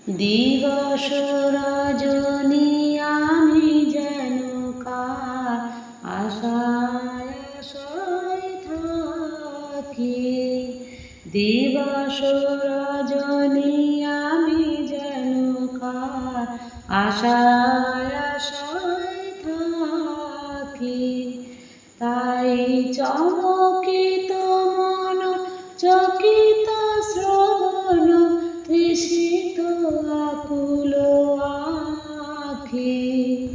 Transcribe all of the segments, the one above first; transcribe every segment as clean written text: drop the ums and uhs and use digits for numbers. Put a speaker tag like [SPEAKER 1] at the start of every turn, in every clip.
[SPEAKER 1] দিবস রজনী আমি যেন কার আশায় আশায় থাকি। দিবস রজনী আমি যেন কার আশায় আশায় থাকি। তাই চমকিত মন চকিত শ্রবণ তৃষিত আকুল আখি।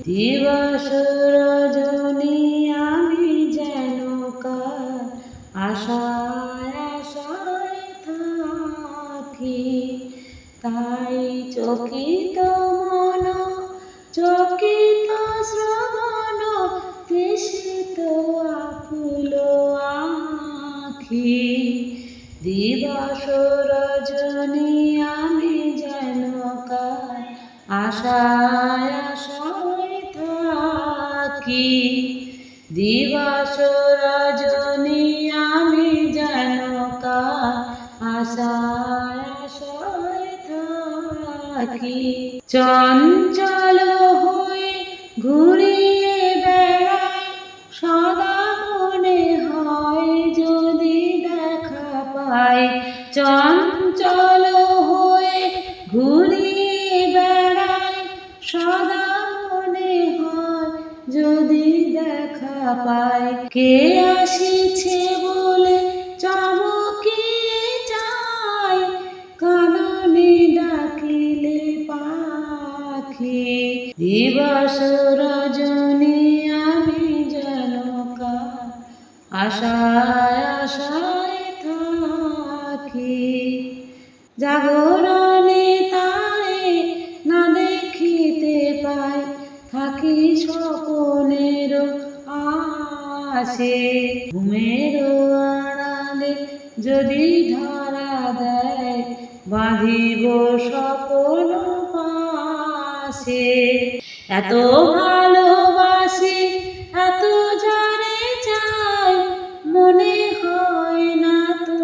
[SPEAKER 1] দিবস রজনী আমি যেন কার আশায় আশায় থাকি। তাই চকিত মন চকিত শ্রবণ তৃষিত আকুল আখি। দিবস রজনী আমি যেন কার আশায় আশায় থাকি। দিবস রজনী আমি যেন কার আশায় আশায় থাকি। চঞ্চল হয়ে ঘুরিয়ে বেড়াই সদা মনে হয় যদি দেখা পাই। চঞ্চল হয়ে ঘুরিয়ে বেড়াই সদা মনে হয় যদি দেখা পাই। কে আসিছে বলে চমকিয়ে যাই কাননে ডাকিলে পাখি। দিবস রজনী আমি যেন কার আশায় আশায় থাকি। জাগরণে তারে না দেখিতে পাই থাকি স্বপনের আশে। ঘুমের আড়ালে যদি ধরা দেয় বাঁধিব স্বপন পাশে। এত ভালোবাসি এত যারে চাই মনে হয় না তো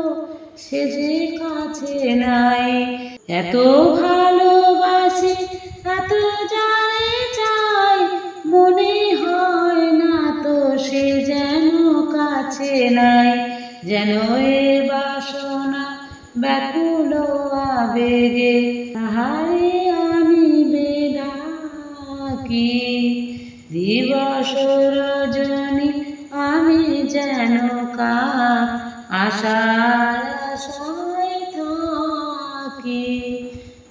[SPEAKER 1] সে যে কাছে নাই। এত ভালোবাসি এত যারে চাই মনে হয় না তো সে যেন কাছে নাই। যেন এ বাসনা ব্যাকুল আবেগে তাহারে আনিবে ডাকি। দিবস রজনী আমি যেন কার আশায় আশায় থাকি।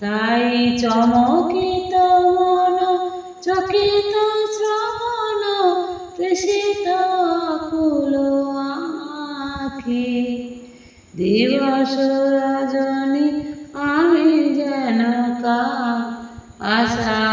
[SPEAKER 1] তাই চমকিত মন চকিত শ্রবণ তৃষিত আকুল আখি। দিবস রজনী আমি যেন কার আশা